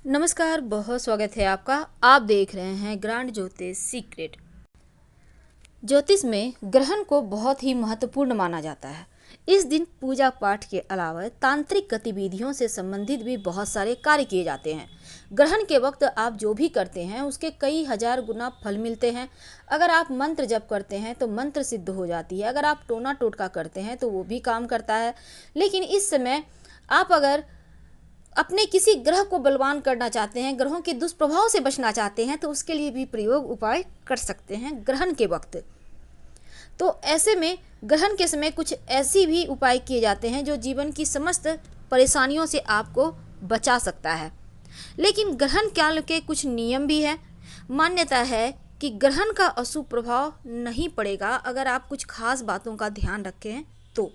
नमस्कार, बहुत स्वागत है आपका। आप देख रहे हैं ग्रांड ज्योतिष सीक्रेट। ज्योतिष में ग्रहण को बहुत ही महत्वपूर्ण माना जाता है। इस दिन पूजा पाठ के अलावा तांत्रिक गतिविधियों से संबंधित भी बहुत सारे कार्य किए जाते हैं। ग्रहण के वक्त आप जो भी करते हैं उसके कई हजार गुना फल मिलते हैं। अगर आप मंत्र जप करते हैं तो मंत्र सिद्ध हो जाती है। अगर आप टोना टोटका करते हैं तो वो भी काम करता है। लेकिन इस समय आप अगर अपने किसी ग्रह को बलवान करना चाहते हैं, ग्रहों के दुष्प्रभाव से बचना चाहते हैं, तो उसके लिए भी प्रयोग उपाय कर सकते हैं ग्रहण के वक्त। तो ऐसे में ग्रहण के समय कुछ ऐसी भी उपाय किए जाते हैं जो जीवन की समस्त परेशानियों से आपको बचा सकता है। लेकिन ग्रहण काल के कुछ नियम भी हैं। मान्यता है कि ग्रहण का अशुभ प्रभाव नहीं पड़ेगा अगर आप कुछ खास बातों का ध्यान रखें तो।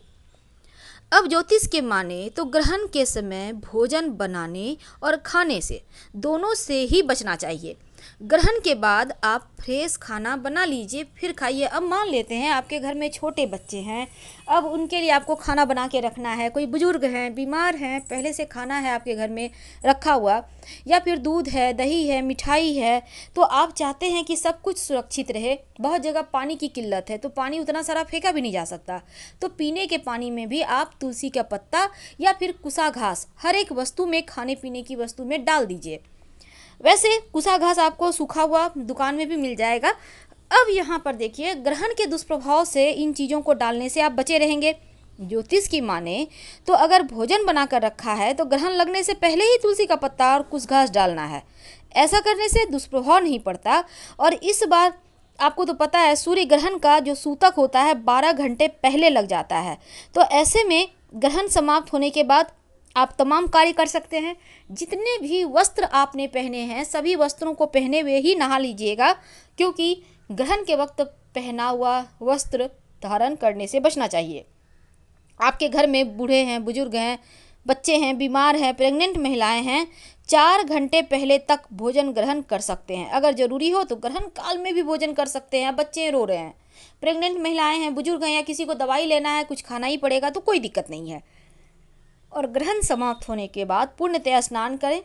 अब ज्योतिष के माने तो ग्रहण के समय भोजन बनाने और खाने से दोनों से ही बचना चाहिए। ग्रहण के बाद आप फ्रेश खाना बना लीजिए, फिर खाइए। अब मान लेते हैं आपके घर में छोटे बच्चे हैं, अब उनके लिए आपको खाना बना के रखना है। कोई बुजुर्ग हैं, बीमार हैं, पहले से खाना है आपके घर में रखा हुआ, या फिर दूध है, दही है, मिठाई है, तो आप चाहते हैं कि सब कुछ सुरक्षित रहे। बहुत जगह पानी की किल्लत है तो पानी उतना सारा फेंका भी नहीं जा सकता, तो पीने के पानी में भी आप तुलसी का पत्ता या फिर कुसा घास हर एक वस्तु में, खाने पीने की वस्तु में डाल दीजिए। वैसे कुसा घास आपको सूखा हुआ दुकान में भी मिल जाएगा। अब यहाँ पर देखिए, ग्रहण के दुष्प्रभाव से इन चीज़ों को डालने से आप बचे रहेंगे। ज्योतिष की माने तो अगर भोजन बनाकर रखा है तो ग्रहण लगने से पहले ही तुलसी का पत्ता और कुछ घास डालना है। ऐसा करने से दुष्प्रभाव नहीं पड़ता। और इस बार आपको तो पता है सूर्य ग्रहण का जो सूतक होता है 12 घंटे पहले लग जाता है। तो ऐसे में ग्रहण समाप्त होने के बाद आप तमाम कार्य कर सकते हैं। जितने भी वस्त्र आपने पहने हैं सभी वस्त्रों को पहने हुए ही नहा लीजिएगा, क्योंकि ग्रहण के वक्त पहना हुआ वस्त्र धारण करने से बचना चाहिए। आपके घर में बूढ़े हैं, बुजुर्ग हैं, बच्चे हैं, बीमार हैं, प्रेग्नेंट महिलाएं हैं, 4 घंटे पहले तक भोजन ग्रहण कर सकते हैं। अगर ज़रूरी हो तो ग्रहण काल में भी भोजन कर सकते हैं। बच्चे रो रहे हैं, प्रेग्नेंट महिलाएं हैं, बुजुर्ग हैं, या किसी को दवाई लेना है, कुछ खाना ही पड़ेगा, तो कोई दिक्कत नहीं है। और ग्रहण समाप्त होने के बाद पूर्णतया स्नान करें,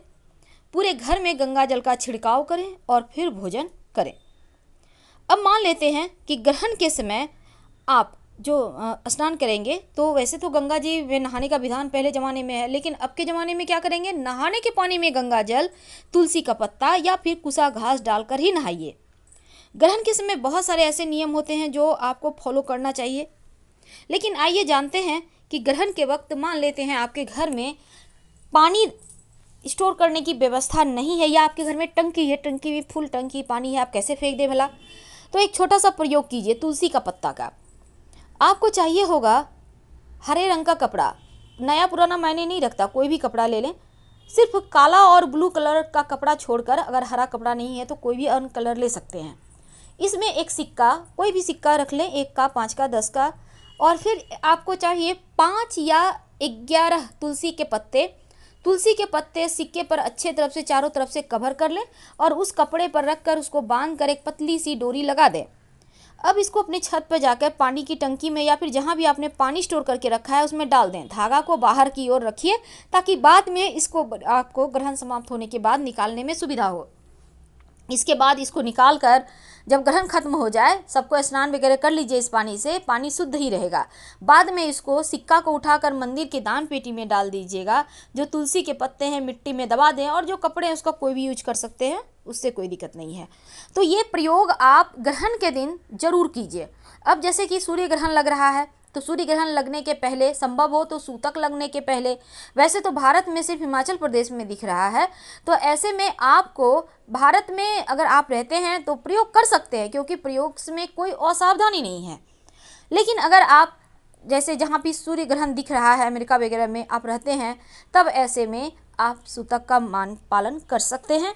पूरे घर में गंगा जल का छिड़काव करें और फिर भोजन करें। अब मान लेते हैं कि ग्रहण के समय आप जो स्नान करेंगे, तो वैसे तो गंगा जी में नहाने का विधान पहले ज़माने में है, लेकिन अब के ज़माने में क्या करेंगे, नहाने के पानी में गंगा जल, तुलसी का पत्ता या फिर कुसा घास डालकर ही नहाइए। ग्रहण के समय बहुत सारे ऐसे नियम होते हैं जो आपको फॉलो करना चाहिए। लेकिन आइए जानते हैं कि ग्रहण के वक्त मान लेते हैं आपके घर में पानी स्टोर करने की व्यवस्था नहीं है, या आपके घर में टंकी है, टंकी में फुल टंकी पानी है, आप कैसे फेंक दें भला। तो एक छोटा सा प्रयोग कीजिए तुलसी का पत्ता का। आपको चाहिए होगा हरे रंग का कपड़ा, नया पुराना मायने नहीं रखता, कोई भी कपड़ा ले लें। सिर्फ काला और ब्लू कलर का कपड़ा छोड़कर, अगर हरा कपड़ा नहीं है तो कोई भी अन्य कलर ले सकते हैं। इसमें एक सिक्का, कोई भी सिक्का रख लें, 1 का, 5 का, 10 का। और फिर आपको चाहिए 5 या 11 तुलसी के पत्ते। तुलसी के पत्ते सिक्के पर अच्छे तरफ से चारों तरफ से कवर कर लें और उस कपड़े पर रखकर उसको बांध कर एक पतली सी डोरी लगा दें। अब इसको अपनी छत पर जाकर पानी की टंकी में या फिर जहाँ भी आपने पानी स्टोर करके रखा है उसमें डाल दें। धागा को बाहर की ओर रखिए ताकि बाद में इसको आपको ग्रहण समाप्त होने के बाद निकालने में सुविधा हो। इसके बाद इसको निकाल कर जब ग्रहण खत्म हो जाए, सबको स्नान वगैरह कर लीजिए इस पानी से, पानी शुद्ध ही रहेगा। बाद में इसको सिक्का को उठाकर मंदिर के दान पेटी में डाल दीजिएगा। जो तुलसी के पत्ते हैं मिट्टी में दबा दें, और जो कपड़े हैं उसका कोई भी यूज कर सकते हैं, उससे कोई दिक्कत नहीं है। तो ये प्रयोग आप ग्रहण के दिन जरूर कीजिए। अब जैसे कि सूर्य ग्रहण लग रहा है, तो सूर्य ग्रहण लगने के पहले, संभव हो तो सूतक लगने के पहले, वैसे तो भारत में सिर्फ हिमाचल प्रदेश में दिख रहा है, तो ऐसे में आपको भारत में अगर आप रहते हैं तो प्रयोग कर सकते हैं, क्योंकि प्रयोग में कोई असावधानी नहीं है। लेकिन अगर आप जैसे जहाँ भी सूर्य ग्रहण दिख रहा है, अमेरिका वगैरह में आप रहते हैं, तब ऐसे में आप सूतक का मान पालन कर सकते हैं।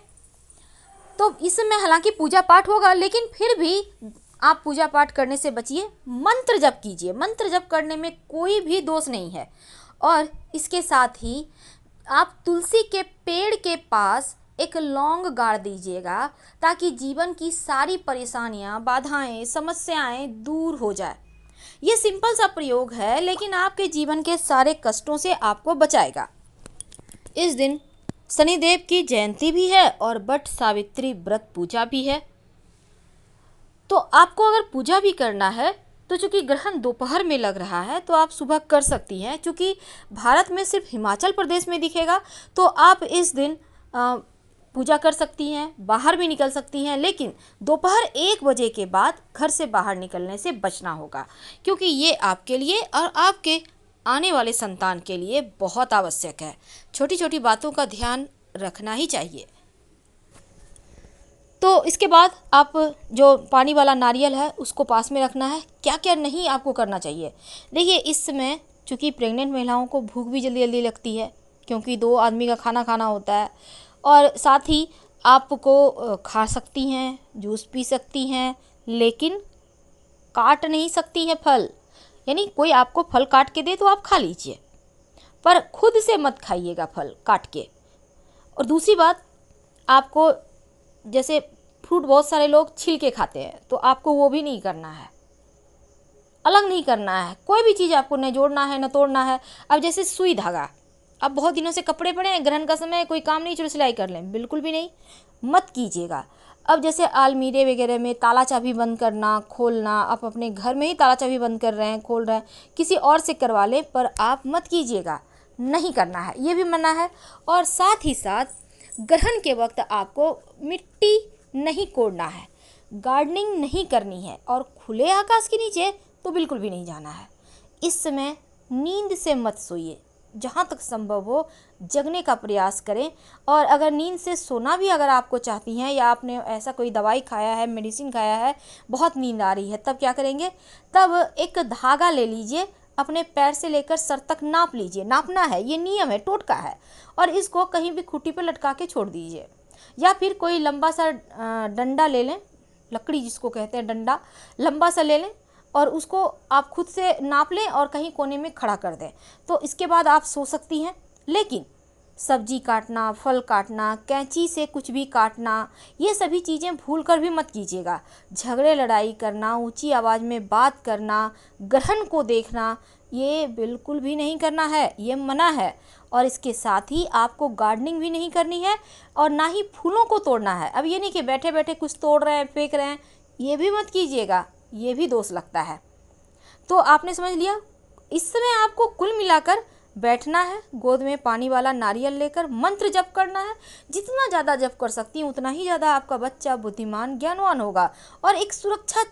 तो इस समय हालांकि पूजा पाठ होगा, लेकिन फिर भी आप पूजा पाठ करने से बचिए, मंत्र जप कीजिए। मंत्र जप करने में कोई भी दोष नहीं है। और इसके साथ ही आप तुलसी के पेड़ के पास एक लौंग गाड़ दीजिएगा, ताकि जीवन की सारी परेशानियां, बाधाएं, समस्याएं दूर हो जाए। ये सिंपल सा प्रयोग है, लेकिन आपके जीवन के सारे कष्टों से आपको बचाएगा। इस दिन शनिदेव की जयंती भी है और वट सावित्री व्रत पूजा भी है। तो आपको अगर पूजा भी करना है तो चूंकि ग्रहण दोपहर में लग रहा है तो आप सुबह कर सकती हैं। चूंकि भारत में सिर्फ हिमाचल प्रदेश में दिखेगा तो आप इस दिन पूजा कर सकती हैं, बाहर भी निकल सकती हैं, लेकिन दोपहर 1 बजे के बाद घर से बाहर निकलने से बचना होगा, क्योंकि ये आपके लिए और आपके आने वाले संतान के लिए बहुत आवश्यक है। छोटी छोटी बातों का ध्यान रखना ही चाहिए। तो इसके बाद आप जो पानी वाला नारियल है उसको पास में रखना है। क्या क्या नहीं आपको करना चाहिए, देखिए इस समय चूँकि प्रेग्नेंट महिलाओं को भूख भी जल्दी जल्दी लगती है, क्योंकि 2 आदमी का खाना खाना होता है, और साथ ही आपको खा सकती हैं, जूस पी सकती हैं, लेकिन काट नहीं सकती हैं फल। यानी कोई आपको फल काट के दे तो आप खा लीजिए, पर खुद से मत खाइएगा फल काट के। और दूसरी बात, आपको जैसे फ्रूट बहुत सारे लोग छील के खाते हैं, तो आपको वो भी नहीं करना है, अलग नहीं करना है। कोई भी चीज़ आपको न जोड़ना है न तोड़ना है। अब जैसे सुई धागा, अब बहुत दिनों से कपड़े पड़े हैं, ग्रहण का समय कोई काम नहीं, चलो सिलाई कर लें, बिल्कुल भी नहीं, मत कीजिएगा। अब जैसे अलमीरे वगैरह में ताला चाबी बंद करना खोलना, आप अपने घर में ही ताला चाबी बंद कर रहे हैं खोल रहे हैं, किसी और से करवा लें, पर आप मत कीजिएगा, नहीं करना है, ये भी मना है। और साथ ही साथ ग्रहण के वक्त आपको मिट्टी नहीं कोड़ना है, गार्डनिंग नहीं करनी है, और खुले आकाश के नीचे तो बिल्कुल भी नहीं जाना है। इस समय नींद से मत सोइए, जहाँ तक संभव हो जगने का प्रयास करें। और अगर नींद से सोना भी अगर आपको चाहती हैं, या आपने ऐसा कोई दवाई खाया है, मेडिसिन खाया है, बहुत नींद आ रही है, तब क्या करेंगे, तब एक धागा ले लीजिए, अपने पैर से लेकर सर तक नाप लीजिए, नापना है, ये नियम है, टोटका है, और इसको कहीं भी खूंटी पर लटका के छोड़ दीजिए। या फिर कोई लंबा सा डंडा ले लें, लकड़ी जिसको कहते हैं डंडा, लंबा सा ले लें, और उसको आप खुद से नाप लें और कहीं कोने में खड़ा कर दें, तो इसके बाद आप सो सकती हैं। लेकिन सब्जी काटना, फल काटना, कैंची से कुछ भी काटना, ये सभी चीज़ें भूल कर भी मत कीजिएगा। झगड़े लड़ाई करना, ऊंची आवाज़ में बात करना, ग्रहण को देखना, ये बिल्कुल भी नहीं करना है, ये मना है। और इसके साथ ही आपको गार्डनिंग भी नहीं करनी है, और ना ही फूलों को तोड़ना है। अब ये नहीं कि बैठे बैठे कुछ तोड़ रहे हैं, फेंक रहे हैं, ये भी मत कीजिएगा, ये भी दोष लगता है। तो आपने समझ लिया, इस समय आपको कुल मिलाकर बैठना है, गोद में पानी वाला नारियल लेकर मंत्र जप करना है। जितना ज़्यादा जप कर सकती हैं उतना ही ज़्यादा आपका बच्चा बुद्धिमान ज्ञानवान होगा, और एक सुरक्षा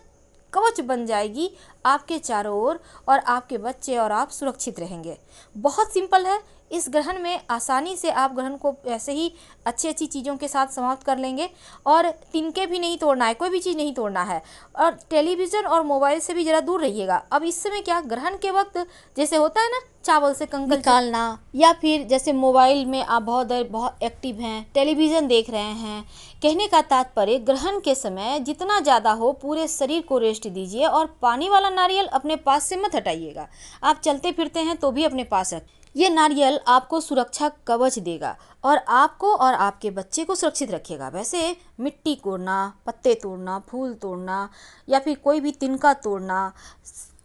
कवच बन जाएगी आपके चारों ओर, और आपके बच्चे और आप सुरक्षित रहेंगे। बहुत सिंपल है। इस ग्रहण में आसानी से आप ग्रहण को ऐसे ही अच्छी अच्छी चीज़ों के साथ समाप्त कर लेंगे, और तिनके भी नहीं तोड़ना है, कोई भी चीज़ नहीं तोड़ना है, और टेलीविज़न और मोबाइल से भी ज़रा दूर रहिएगा। अब इस समय क्या, ग्रहण के वक्त जैसे होता है ना, चावल से कंकड़ निकालना, या फिर जैसे मोबाइल में आप बहुत एक्टिव हैं, टेलीविज़न देख रहे हैं, कहने का तात्पर्य ग्रहण के समय जितना ज़्यादा हो पूरे शरीर को रेस्ट दीजिए, और पानी वाला नारियल अपने पास से मत हटाइएगा। आप चलते फिरते हैं तो भी अपने पास रख, ये नारियल आपको सुरक्षा कवच देगा, और आपको और आपके बच्चे को सुरक्षित रखेगा। वैसे मिट्टी कोड़ना, पत्ते तोड़ना, फूल तोड़ना, या फिर कोई भी तिनका तोड़ना,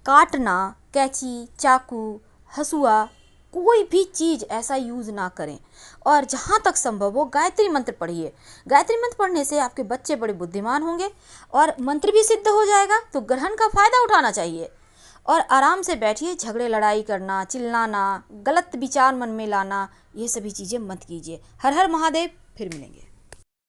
काटना, कैंची, चाकू, हसुआ, कोई भी चीज़ ऐसा यूज़ ना करें। और जहाँ तक संभव हो गायत्री मंत्र पढ़िए। गायत्री मंत्र पढ़ने से आपके बच्चे बड़े बुद्धिमान होंगे, और मंत्र भी सिद्ध हो जाएगा। तो ग्रहण का फ़ायदा उठाना चाहिए, और आराम से बैठिए। झगड़े लड़ाई करना, चिल्लाना, गलत विचार मन में लाना, ये सभी चीज़ें मत कीजिए। हर हर महादेव। फिर मिलेंगे।